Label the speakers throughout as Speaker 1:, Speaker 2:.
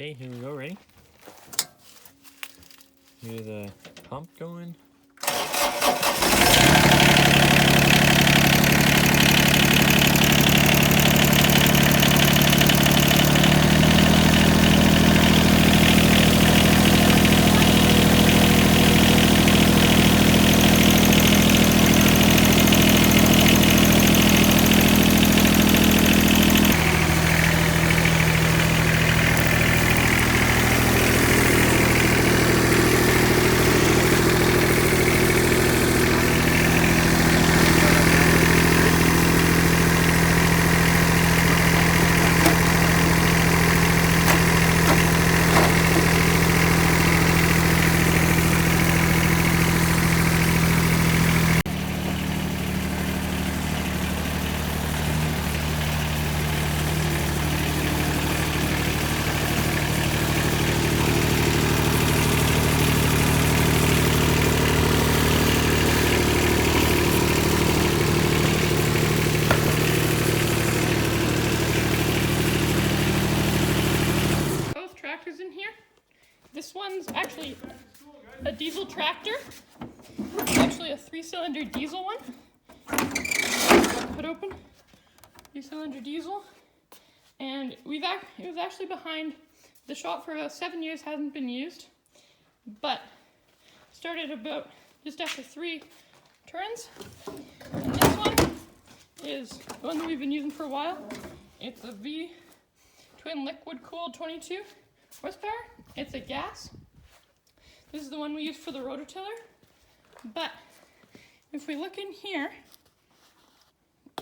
Speaker 1: Okay, here we go, ready? Here's the pump going.
Speaker 2: This one's actually a diesel tractor. It's actually a 3-cylinder diesel one. Put open, 3-cylinder diesel. And it was actually behind the shop for about 7 years, hasn't been used. But started about just after 3 turns. And this one is the one that we've been using for a while. It's a V twin liquid cooled 22 horsepower. It's a gas. This is the one we use for the rototiller. But if we look in here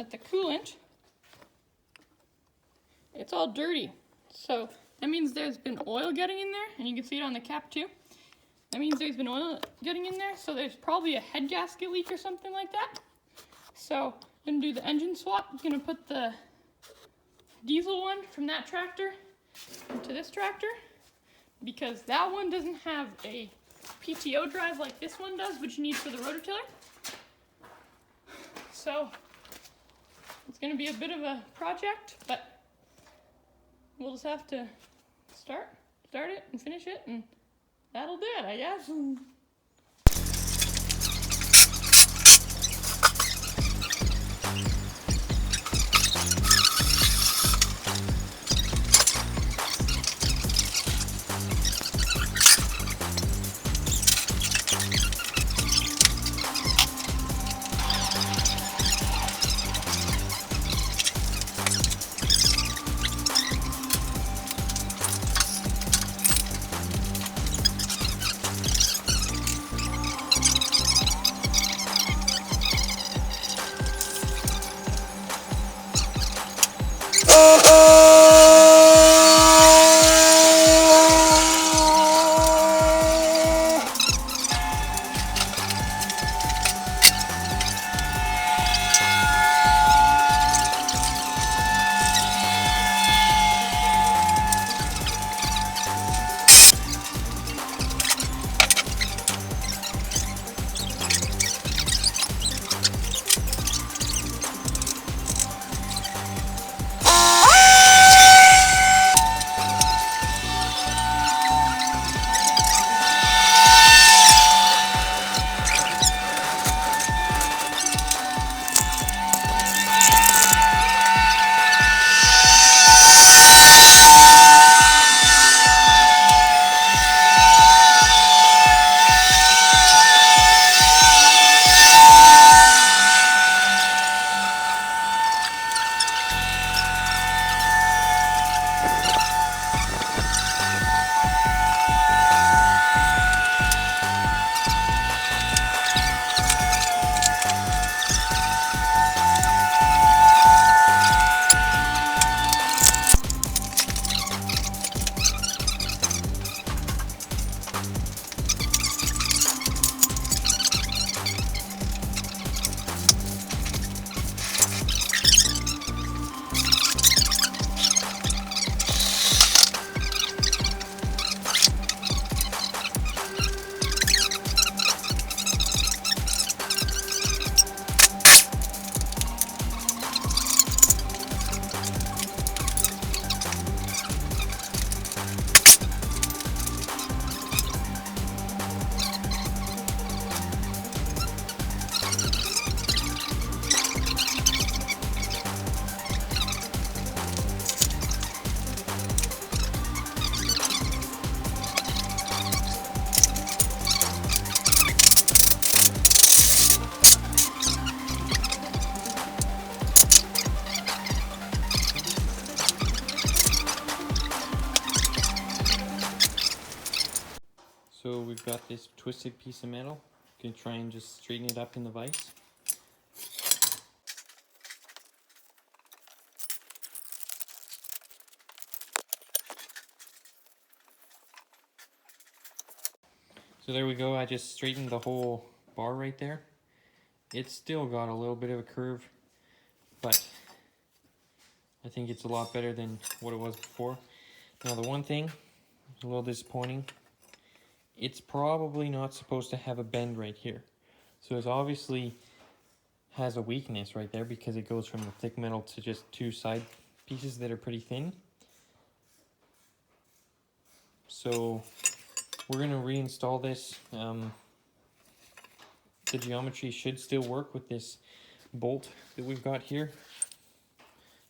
Speaker 2: at the coolant, it's all dirty. So that means there's been oil getting in there, and you can see it on the cap too. That means there's been oil getting in there, so there's probably a head gasket leak or something like that. So I'm gonna do the engine swap. I'm gonna put the diesel one from that tractor into this tractor, because that one doesn't have a PTO drive like this one does, which you need for the rototiller. So it's going to be a bit of a project, but we'll just have to start it and finish it, and that'll do it, I guess.
Speaker 1: So we've got this twisted piece of metal. Gonna try and just straighten it up in the vise. So there we go, I just straightened the whole bar right there. It's still got a little bit of a curve, but I think it's a lot better than what it was before. Now the one thing, a little disappointing, it's probably not supposed to have a bend right here. So it obviously has a weakness right there because it goes from the thick metal to just two side pieces that are pretty thin. So we're going to reinstall this. The geometry should still work with this bolt that we've got here.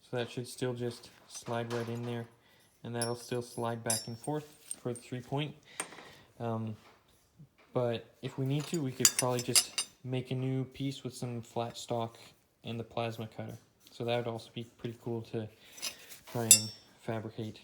Speaker 1: So that should still just slide right in there, and that'll still slide back and forth for the 3-point. But if we need to, we could probably just make a new piece with some flat stock and the plasma cutter. So that would also be pretty cool to try and fabricate.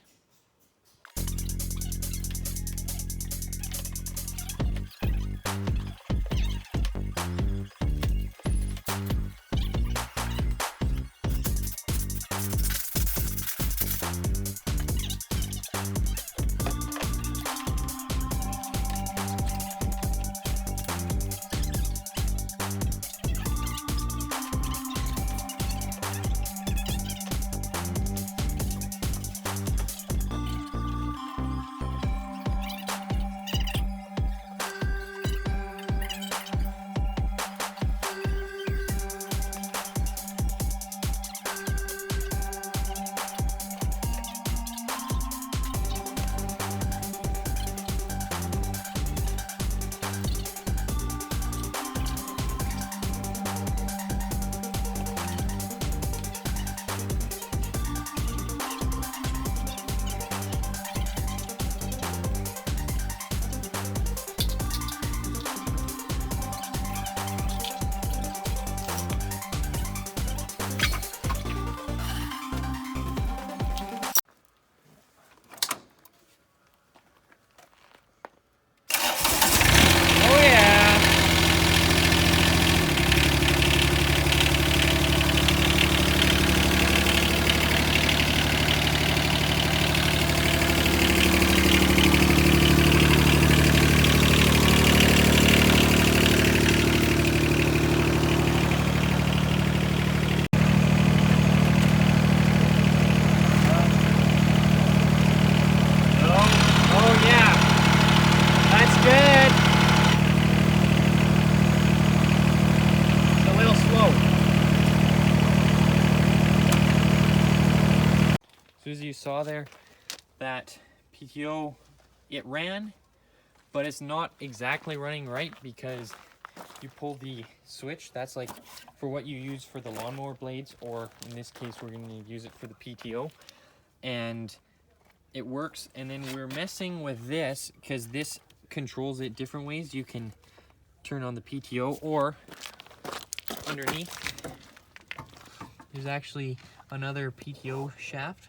Speaker 1: So as you saw there, that PTO, it ran, but it's not exactly running right because you pull the switch. That's like for what you use for the lawnmower blades, or in this case, we're going to use it for the PTO. And it works, and then we're messing with this because this controls it different ways. You can turn on the PTO, or underneath, there's actually another PTO shaft.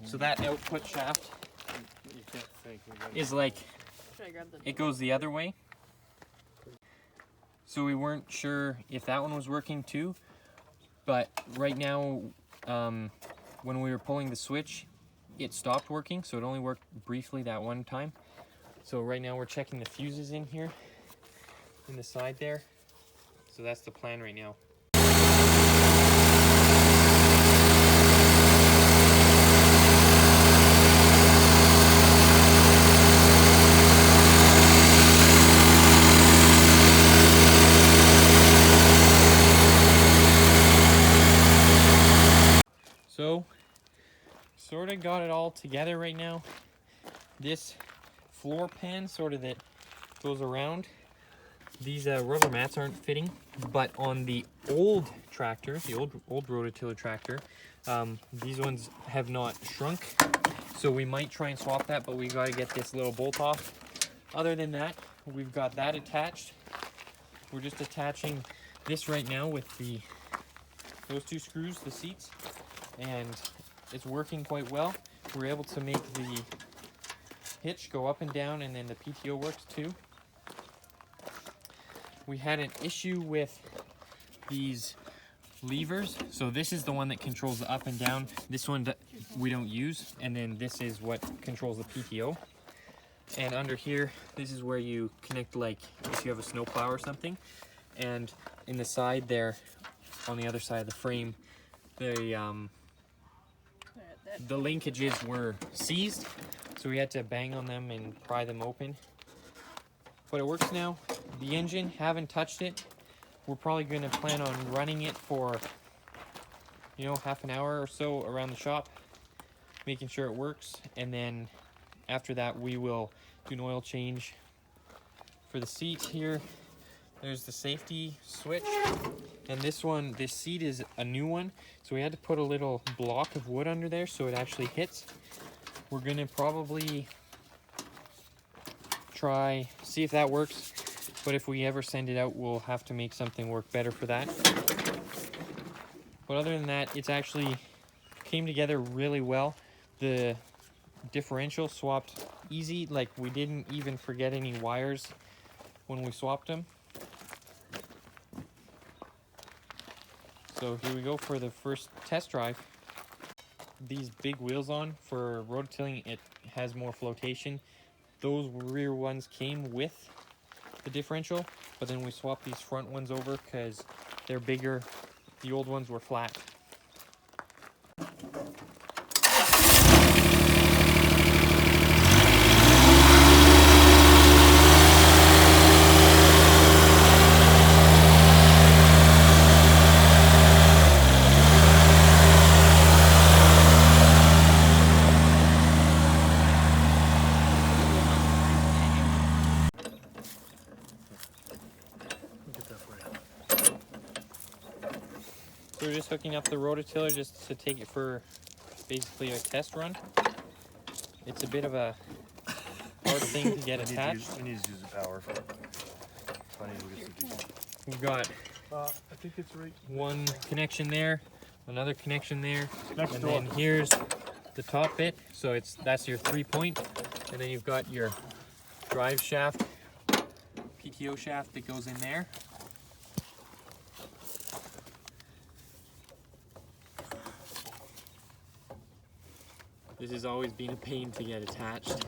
Speaker 1: So that output shaft is like, it goes the other way. So we weren't sure if that one was working too, but right now, when we were pulling the switch, it stopped working, so it only worked briefly that one time. So right now we're checking the fuses in here, in the side there. So that's the plan right now. So, sort of got it all together right now. This floor pan sort of that goes around, these rubber mats aren't fitting, but on the old tractor, the old rototiller tractor, these ones have not shrunk, so we might try and swap that, but we got to get this little bolt off. Other than that, we've got that attached. We're just attaching this right now with those two screws, the seats, and it's working quite well. We're able to make the hitch go up and down, and then the PTO works too. We had an issue with these levers. So this is the one that controls the up and down. This one that we don't use, and then this is what controls the PTO. And under here, this is where you connect, like if you have a snowplow or something. And in the side there, on the other side of the frame, the linkages were seized, so we had to bang on them and pry them open. But it works now. The engine, haven't touched it. We're probably going to plan on running it for, you know, half an hour or so around the shop, making sure it works. And then after that, we will do an oil change. For the seat here, there's the safety switch. And this one, this seat is a new one. So we had to put a little block of wood under there so it actually hits. We're going to probably see if that works. But if we ever send it out, we'll have to make something work better for that. But other than that, it's actually came together really well. The differential swapped easy, like we didn't even forget any wires when we swapped them. So here we go for the first test drive. These big wheels on for rototilling, it has more flotation. Those rear ones came with the differential, but then we swapped these front ones over because they're bigger. The old ones were flat. So we're just hooking up the rototiller just to take it for basically a test run. It's a bit of a hard thing to get attached.
Speaker 3: We need to use the power for it.
Speaker 1: We've got
Speaker 3: I think it's right.
Speaker 1: one connection there, another connection there,
Speaker 3: Next
Speaker 1: and
Speaker 3: door.
Speaker 1: then here's the top bit. So that's your 3-point, and then you've got your drive shaft, PTO shaft that goes in there. This has always been a pain to get attached.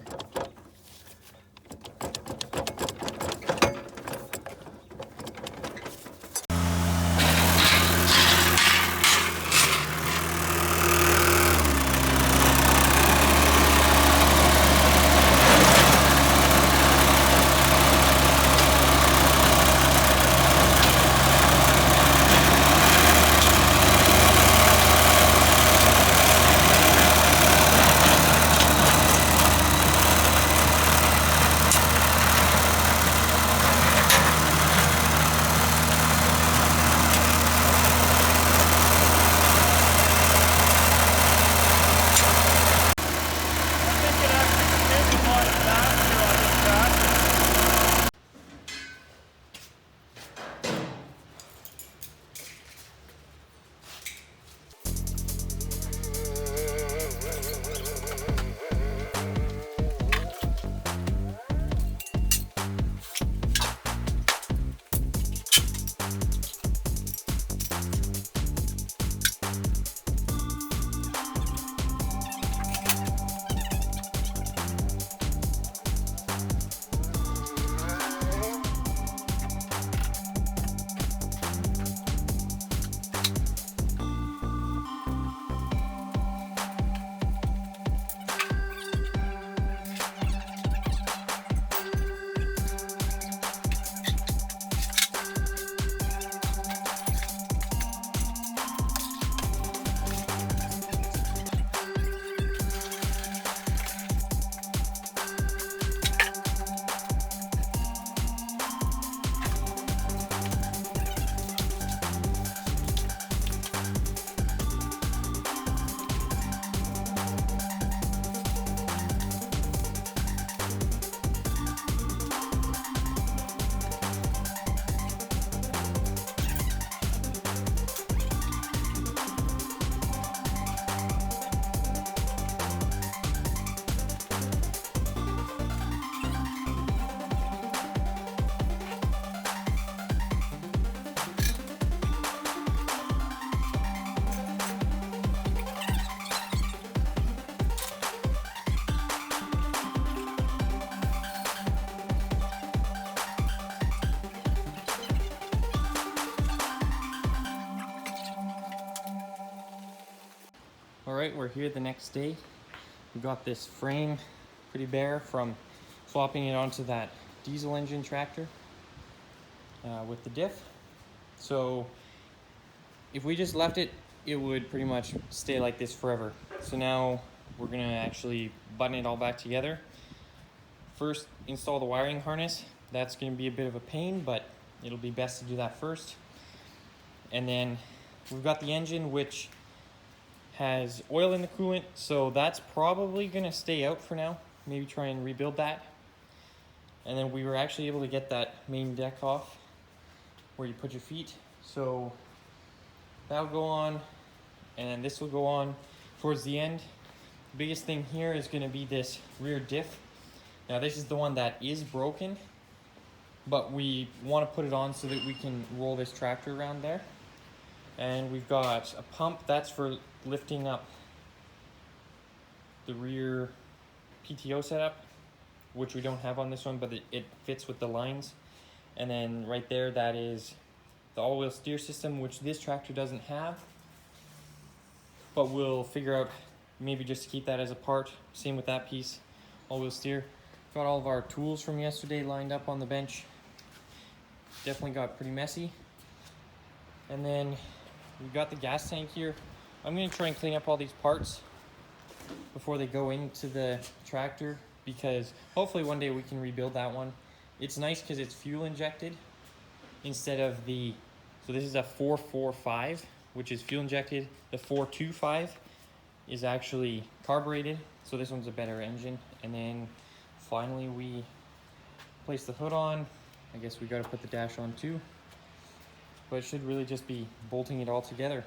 Speaker 1: Alright, we're here the next day. We got this frame pretty bare from swapping it onto that diesel engine tractor with the diff. So if we just left it, it would pretty much stay like this forever. So now we're gonna actually button it all back together. First, install the wiring harness. That's gonna be a bit of a pain, but it'll be best to do that first. And then we've got the engine, which has oil in the coolant, so that's probably gonna stay out for now. Maybe try and rebuild that. And then we were actually able to get that main deck off where you put your feet. So that'll go on, and then this will go on towards the end. The biggest thing here is gonna be this rear diff. Now this is the one that is broken, but we wanna put it on so that we can roll this tractor around there. And we've got a pump that's for lifting up the rear PTO setup, which we don't have on this one, but it fits with the lines. And then right there, that is the all-wheel steer system, which this tractor doesn't have, but we'll figure out maybe just to keep that as a part. Same with that piece, all-wheel steer. Got all of our tools from yesterday lined up on the bench. Definitely got pretty messy. And then we've got the gas tank here. I'm gonna try and clean up all these parts before they go into the tractor, because hopefully one day we can rebuild that one. It's nice because it's fuel injected instead of the, so this is a 445, which is fuel injected. The 425 is actually carbureted, so this one's a better engine. And then finally we place the hood on. I guess we gotta put the dash on too, but it should really just be bolting it all together.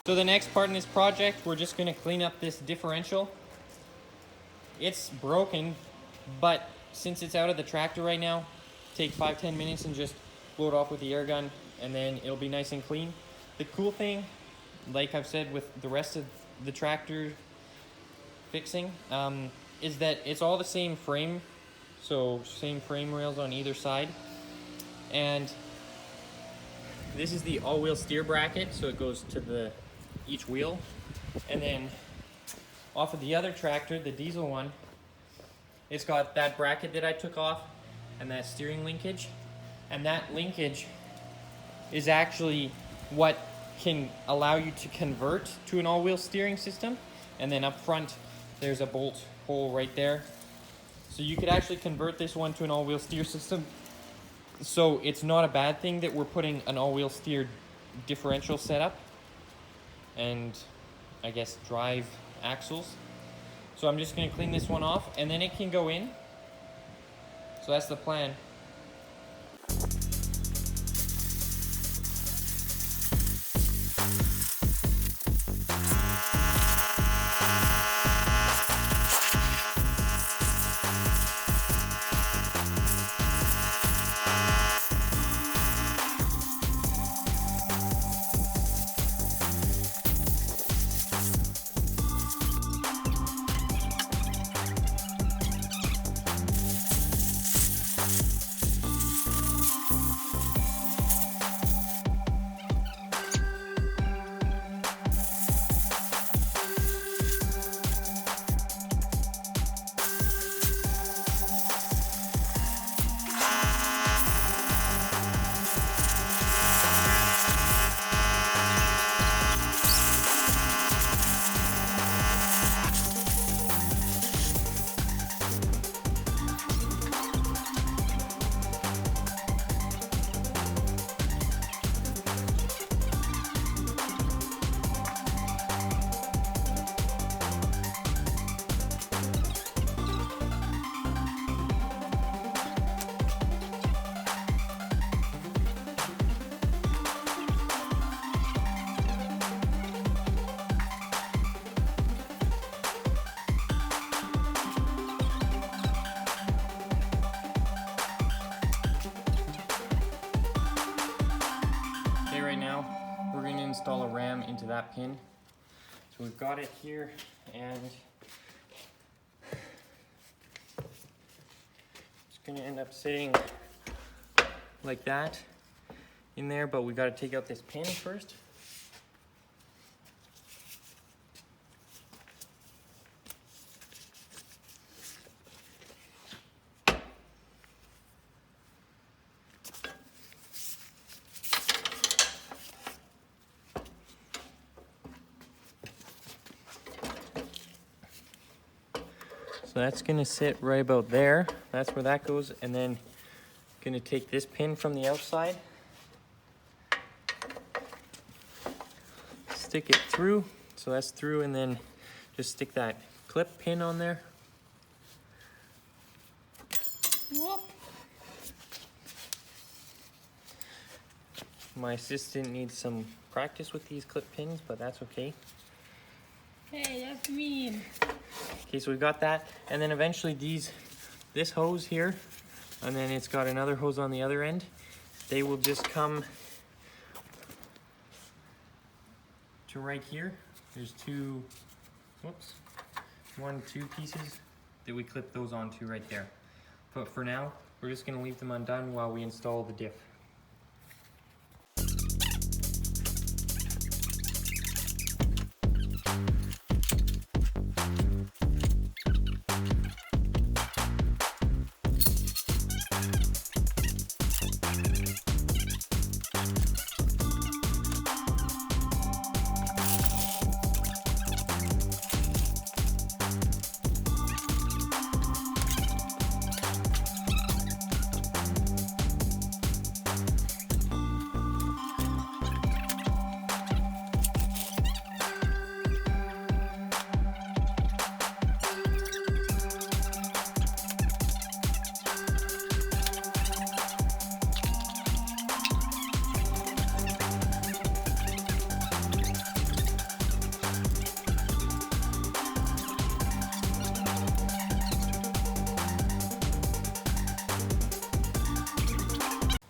Speaker 1: So the next part in this project, we're just gonna clean up this differential. It's broken, but since it's out of the tractor right now, take 5-10 minutes and just blow it off with the air gun, and then it'll be nice and clean. The cool thing, like I've said with the rest of the tractor fixing, is that it's all the same frame, so same frame rails on either side. And this is the all-wheel steer bracket, so it goes to each wheel. And then off of the other tractor, the diesel one, it's got that bracket that I took off and that steering linkage. And that linkage is actually what can allow you to convert to an all-wheel steering system. And then up front, there's a bolt hole right there. So you could actually convert this one to an all-wheel steer system. So it's not a bad thing that we're putting an all-wheel steer differential setup and I guess drive axles. So I'm just going to clean this one off and then it can go in. So that's the plan. we're going to install a ram into that pin. So we've got it here, and it's going to end up sitting like that in there, but we got to take out this pin first. So that's gonna sit right about there. That's where that goes. And then gonna take this pin from the outside, stick it through. So that's through, and then just stick that clip pin on there.
Speaker 2: Whoop.
Speaker 1: My assistant needs some practice with these clip pins, but that's okay.
Speaker 2: Hey, that's mean.
Speaker 1: Okay, so we've got that, and then eventually this hose here, and then it's got another hose on the other end. They will just come to right here. There's two pieces that we clip those onto right there. But for now, we're just gonna leave them undone while we install the diff.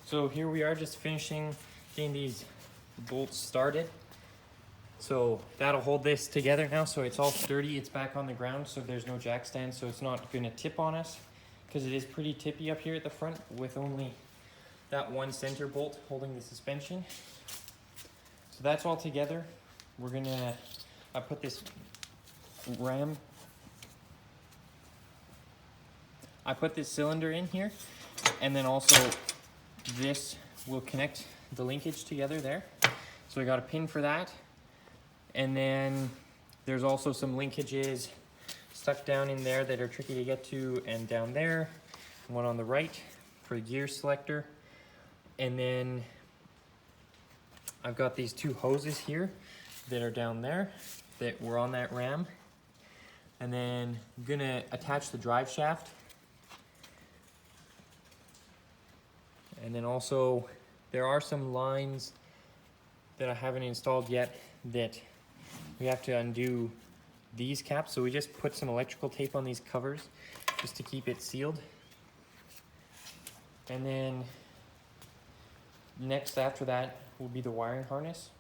Speaker 1: So here we are, just finishing getting these bolts started. So that'll hold this together now, so it's all sturdy. It's back on the ground, so there's no jack stand, so it's not gonna tip on us, because it is pretty tippy up here at the front with only that one center bolt holding the suspension. So that's all together. We're gonna, I put this cylinder in here, and then also this will connect the linkage together there. So I got a pin for that. And then there's also some linkages stuck down in there that are tricky to get to, and down there, one on the right for the gear selector. And then I've got these two hoses here that are down there that were on that ram. And then I'm gonna attach the drive shaft. And then also, there are some lines that I haven't installed yet that we have to undo these caps. So we just put some electrical tape on these covers just to keep it sealed. And then next after that will be the wiring harness.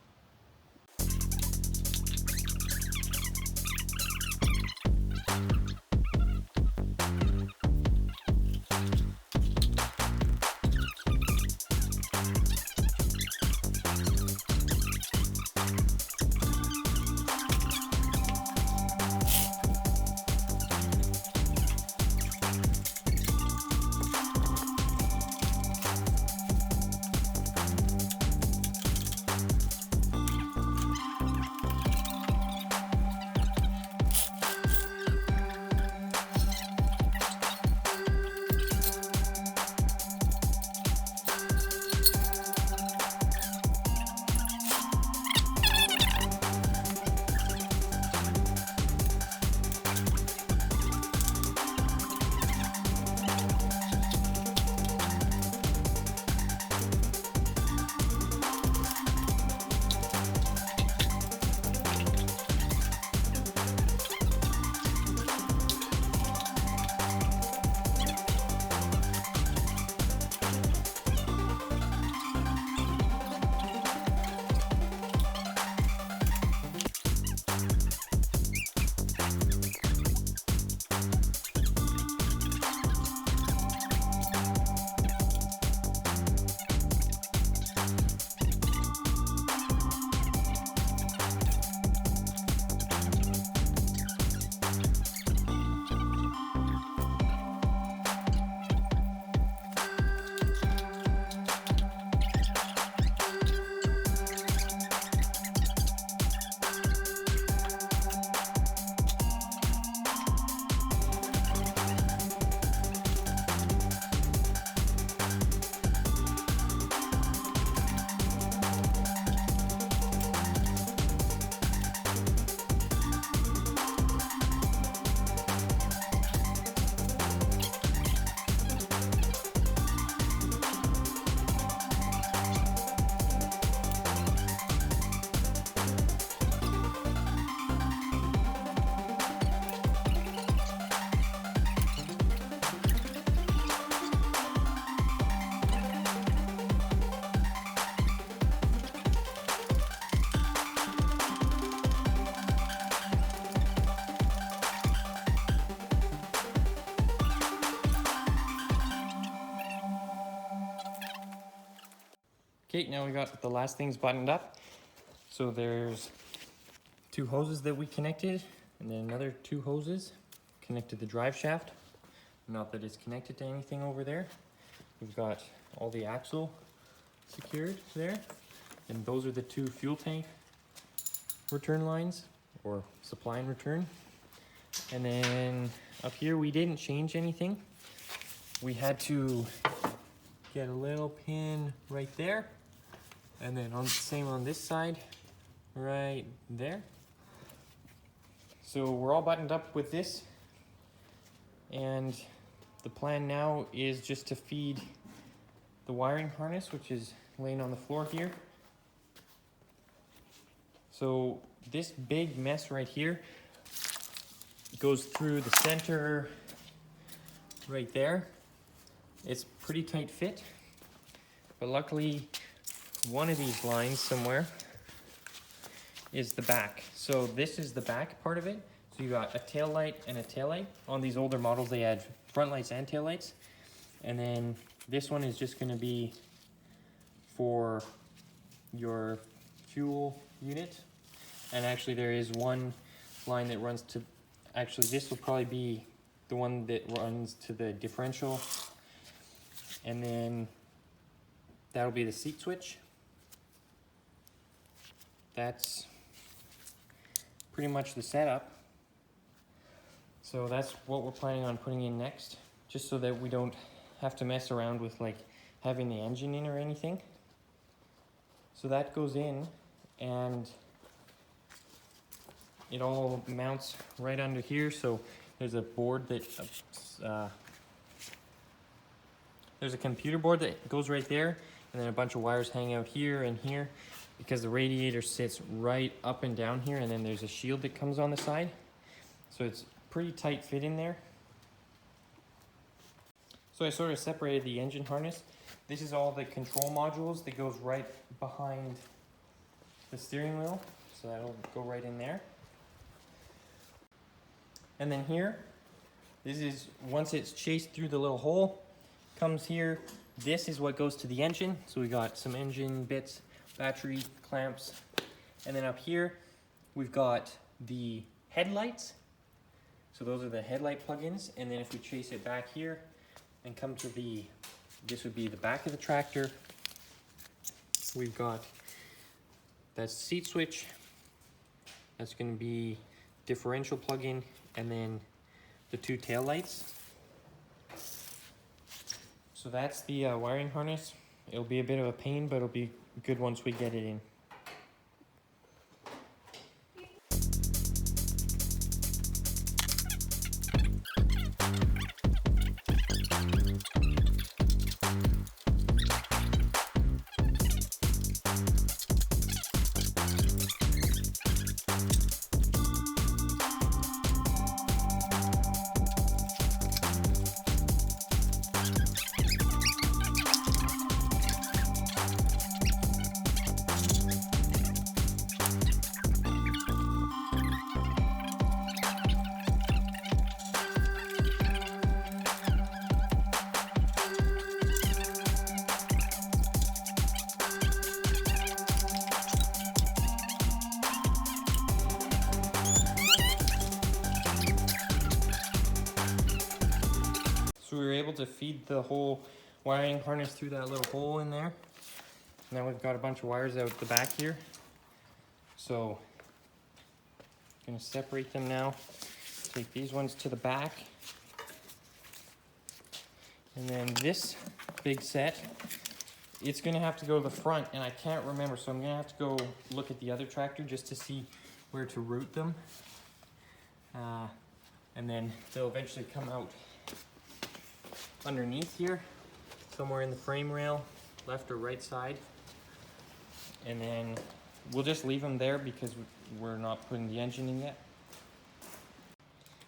Speaker 1: Okay, now we got the last things buttoned up. So there's 2 hoses that we connected, and then another 2 hoses connected the drive shaft. Not that it's connected to anything over there. We've got all the axle secured there, and those are the 2 fuel tank return lines, or supply and return. And then up here we didn't change anything. We had to get a little pin right there, and then same on this side, right there. So we're all buttoned up with this, and the plan now is just to feed the wiring harness, which is laying on the floor here. So this big mess right here goes through the center right there. It's pretty tight fit, but luckily one of these lines somewhere is the back. So this is the back part of it. So you got a tail light and a tail light. On these older models they had front lights and tail lights. And then this one is just gonna be for your fuel unit. And actually there is one line that runs to, actually this will probably be the one that runs to the differential. And then that'll be the seat switch. That's pretty much the setup. So that's what we're planning on putting in next, just so that we don't have to mess around with like having the engine in or anything. So that goes in, and it all mounts right under here. So there's a board that there's a computer board that goes right there, and then a bunch of wires hang out here and here, because the radiator sits right up and down here, and then there's a shield that comes on the side. So it's pretty tight fit in there. So I sort of separated the engine harness. This is all the control modules that goes right behind the steering wheel. So that'll go right in there. And then here, this is, once it's chased through the little hole, comes here. This is what goes to the engine. So we got some engine bits, battery clamps, and then up here we've got the headlights. So those are the headlight plugins. And then if we chase it back here and come to the, this would be the back of the tractor, we've got that seat switch. That's going to be differential plug-in, and then the 2 tail lights. So that's the wiring harness. It'll be a bit of a pain, but it'll be good once we get it in. So we were able to feed the whole wiring harness through that little hole in there. Now we've got a bunch of wires out the back here. So I'm gonna separate them now. Take these ones to the back. And then this big set, it's gonna have to go to the front, and I can't remember, so I'm gonna have to go look at the other tractor just to see where to route them. And then they'll eventually come out underneath here, somewhere in the frame rail, left or right side. And then we'll just leave them there because we're not putting the engine in yet.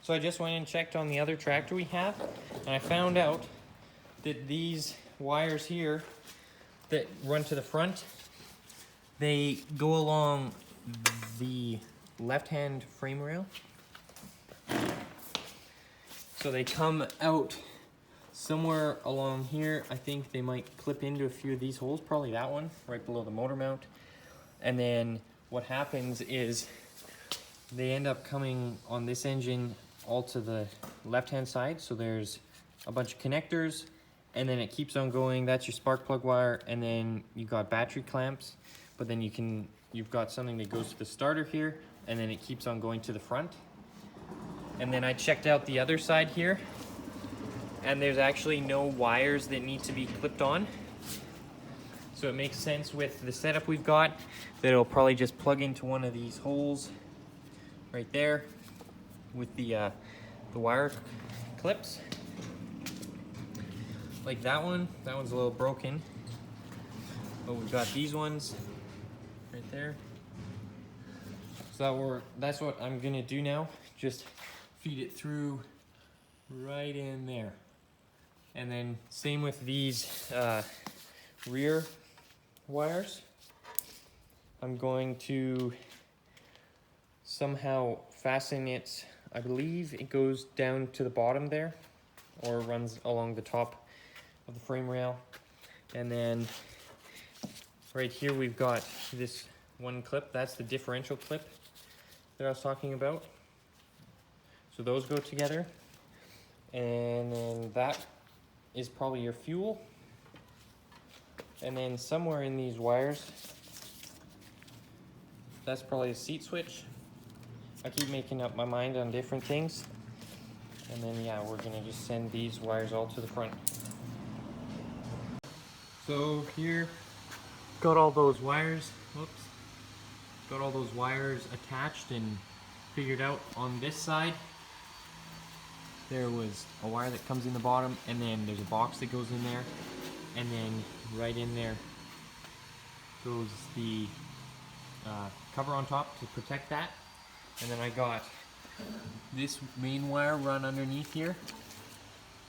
Speaker 1: So I just went and checked on the other tractor we have, and I found out that these wires here that run to the front, they go along the left-hand frame rail. So they come out somewhere along here, I think they might clip into a few of these holes, probably that one right below the motor mount. And then what happens is they end up coming on this engine all to the left-hand side. So there's a bunch of connectors, and then it keeps on going. That's your spark plug wire, and then you got battery clamps, but then you've got something that goes to the starter here, and then it keeps on going to the front. And then I checked out the other side here, and there's actually no wires that need to be clipped on. So it makes sense with the setup we've got that it'll probably just plug into one of these holes right there with the wire clips. Like that one's a little broken, but we've got these ones right there. So that's what I'm gonna do now. Just feed it through right in there. And then same with these rear wires. I'm going to somehow fasten it. I believe it goes down to the bottom there, or runs along the top of the frame rail. And then right here we've got this one clip. That's the differential clip that I was talking about. So those go together. And then that is probably your fuel. And then somewhere in these wires, that's probably a seat switch. I keep making up my mind on different things. And then yeah, we're gonna just send these wires all to the front. So here, got all those wires, got all those wires attached and figured out. On this side, there was a wire that comes in the bottom, and then there's a box that goes in there, and then right in there goes the cover on top to protect that. And then I got this main wire run underneath here,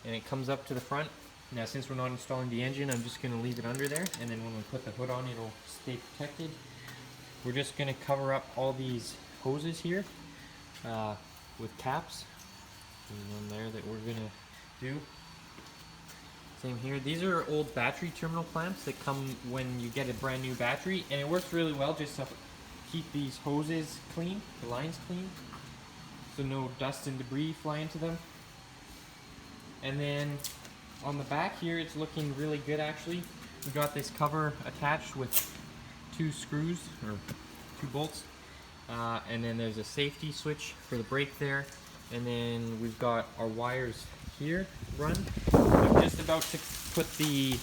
Speaker 1: and it comes up to the front. Now since we're not installing the engine, I'm just going to leave it under there, and then when we put the hood on, it'll stay protected. We're just going to cover up all these hoses here with caps. There's one there that we're going to do. Same here. These are old battery terminal clamps that come when you get a brand new battery, and it works really well just to keep these hoses clean, the lines clean, so no dust and debris fly into them. And then on the back here, it's looking really good actually. We got this cover attached with 2 screws or 2 bolts, and then there's a safety switch for the brake there. And then we've got our wires here run. I'm just about to put the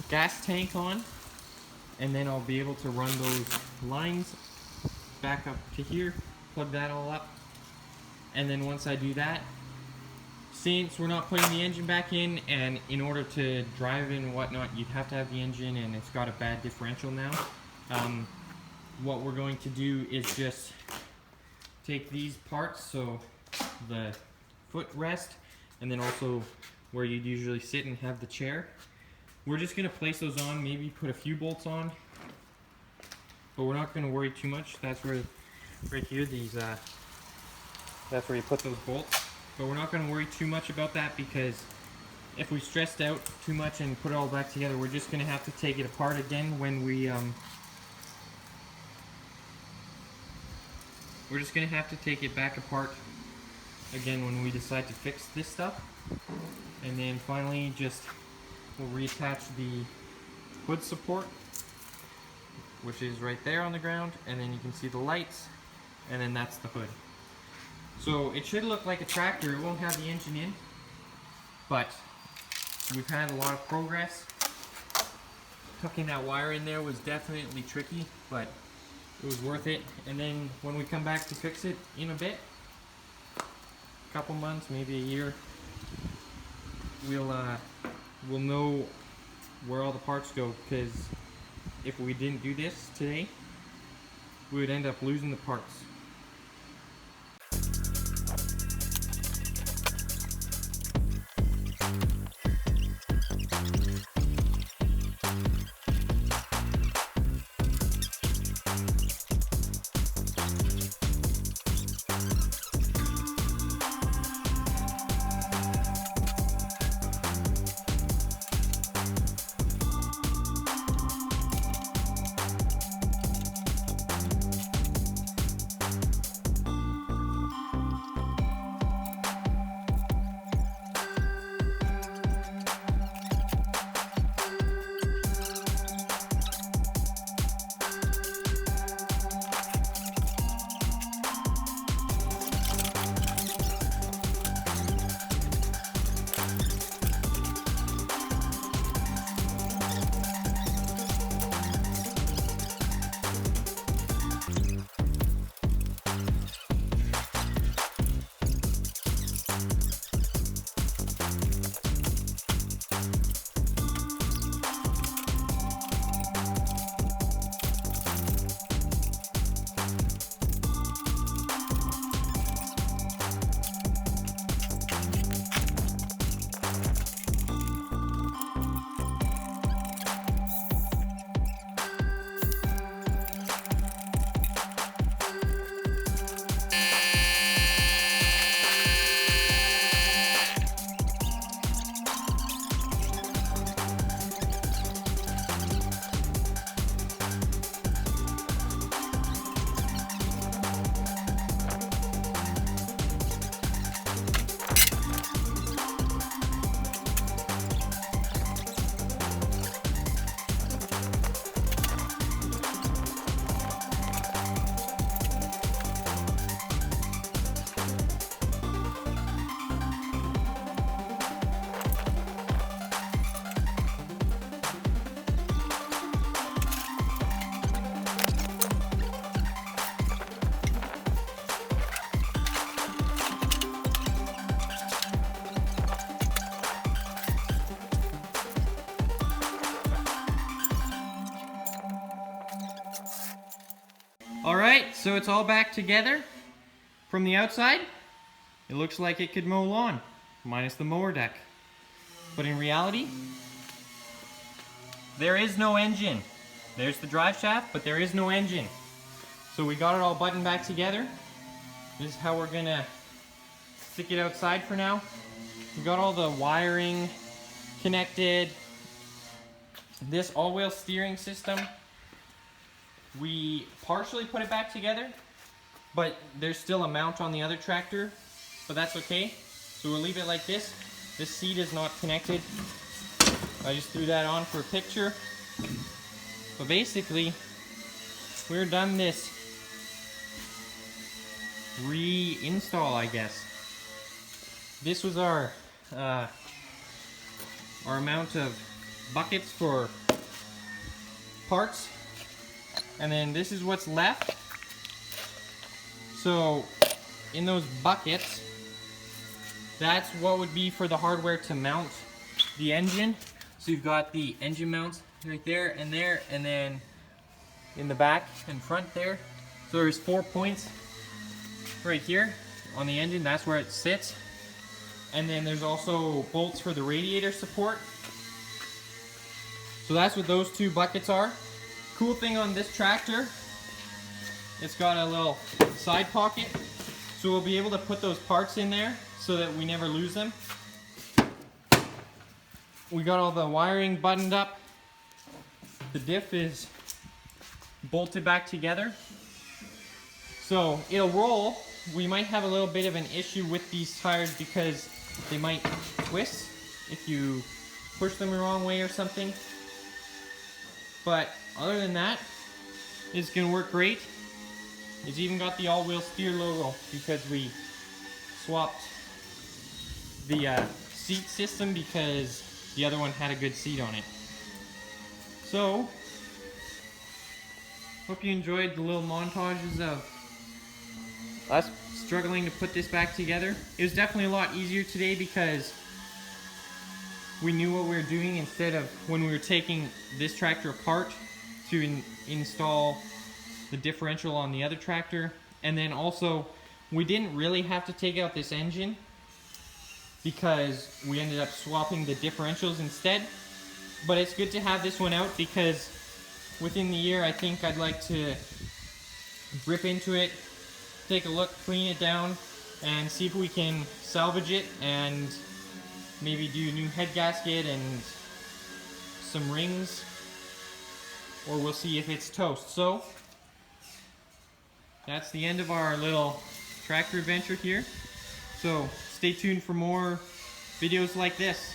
Speaker 1: gas tank on, and then I'll be able to run those lines back up to here, plug that all up. And then once I do that, since we're not putting the engine back in, and in order to drive and whatnot, you'd have to have the engine, and it's got a bad differential now. What we're going to do is just take these parts, so the footrest, and then also where you'd usually sit and have the chair. We're just going to place those on, maybe put a few bolts on, but we're not going to worry too much. That's where, right here, that's where you put those bolts. But we're not going to worry too much about that, because if we stressed out too much and put it all back together, we're just going to have to take it apart again when we we're just going to have to take it back apart again when we decide to fix this stuff. And then finally just we'll reattach the hood support, which is right there on the ground, and then you can see the lights, and then that's the hood. So it should look like a tractor. It won't have the engine in, but we've had a lot of progress. Tucking that wire in there was definitely tricky, but it was worth it. And then when we come back to fix it in a bit, a couple months, maybe a year, we'll know where all the parts go, because if we didn't do this today, we would end up losing the parts. Alright, so it's all back together. From the outside, it looks like it could mow lawn, minus the mower deck. But in reality, there is no engine. There's the drive shaft, but there is no engine. So we got it all buttoned back together. This is how we're gonna stick it outside for now. We got all the wiring connected. This all-wheel steering system, we partially put it back together, but there's still a mount on the other tractor, but that's okay. So we'll leave it like this. This seat is not connected. I just threw that on for a picture. But basically, we're done this reinstall, I guess. This was our amount of buckets for parts, and then this is what's left. So in those buckets, that's what would be for the hardware to mount the engine. So you've got the engine mounts right there, and then in the back and front there. So there's 4 points right here on the engine, that's where it sits. And then there's also bolts for the radiator support. So that's what those two buckets are. Cool thing on this tractor, it's got a little side pocket, so we'll be able to put those parts in there so that we never lose them. We got all the wiring buttoned up. The diff is bolted back together. So it'll roll. We might have a little bit of an issue with these tires because they might twist if you push them the wrong way or something. But other than that, it's gonna work great. It's even got the all-wheel steer logo because we swapped the seat system because the other one had a good seat on it. So, hope you enjoyed the little montages of us struggling to put this back together. It was definitely a lot easier today because we knew what we were doing instead of when we were taking this tractor apart to install the differential on the other tractor. And then also, we didn't really have to take out this engine because we ended up swapping the differentials instead. But it's good to have this one out because within the year, I think I'd like to rip into it, take a look, clean it down, and see if we can salvage it and maybe do a new head gasket and some rings, or we'll see if it's toast. So that's the end of our little tractor adventure here. So stay tuned for more videos like this.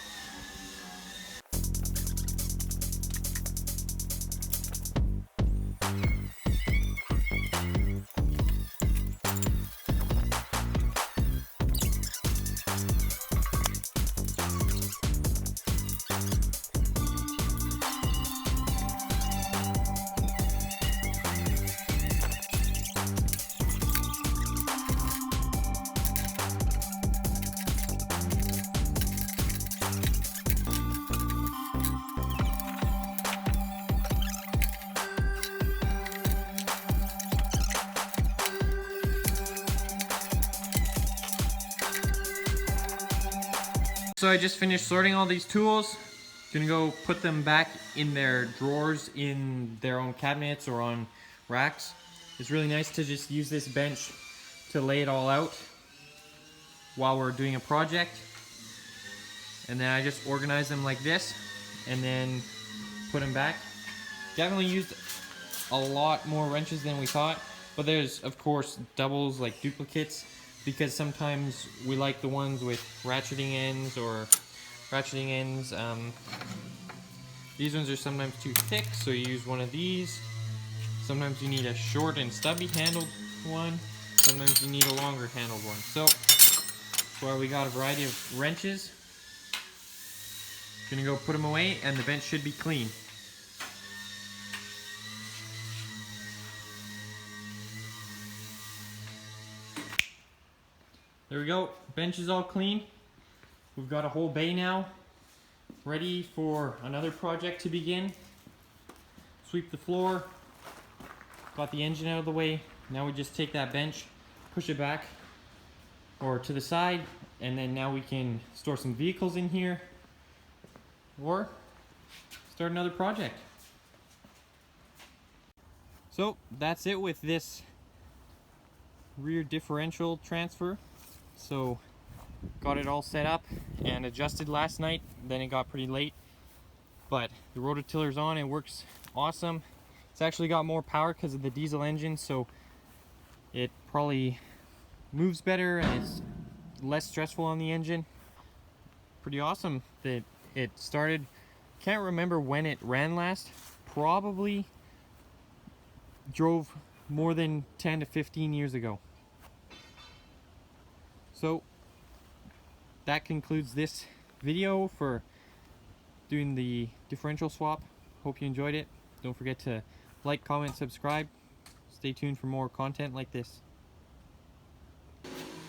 Speaker 1: So I just finished sorting all these tools. Gonna go put them back in their drawers in their own cabinets or on racks. It's really nice to just use this bench to lay it all out while we're doing a project. And then I just organize them like this and then put them back. Definitely used a lot more wrenches than we thought, but there's of course doubles, like duplicates, because sometimes we like the ones with ratcheting ends or ratcheting ends. These ones are sometimes too thick, so you use one of these. Sometimes you need a short and stubby handled one. Sometimes you need a longer handled one. So that's why we got a variety of wrenches. Gonna go put them away and the bench should be clean. There we go, bench is all clean. We've got a whole bay now, ready for another project to begin. Sweep the floor, got the engine out of the way. Now we just take that bench, push it back or to the side, and then now we can store some vehicles in here or start another project. So that's it with this rear differential transfer. So got it all set up and adjusted last night, then it got pretty late, but the rototiller's on, it works awesome. It's actually got more power because of the diesel engine, so it probably moves better and it's less stressful on the engine. Pretty awesome that it started. Can't remember when it ran last. Probably drove more than 10 to 15 years ago. So that concludes this video for doing the differential swap. Hope you enjoyed it. Don't forget to like, comment, subscribe. Stay tuned for more content like this.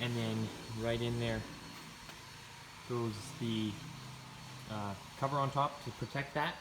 Speaker 1: And then right in there goes the cover on top to protect that.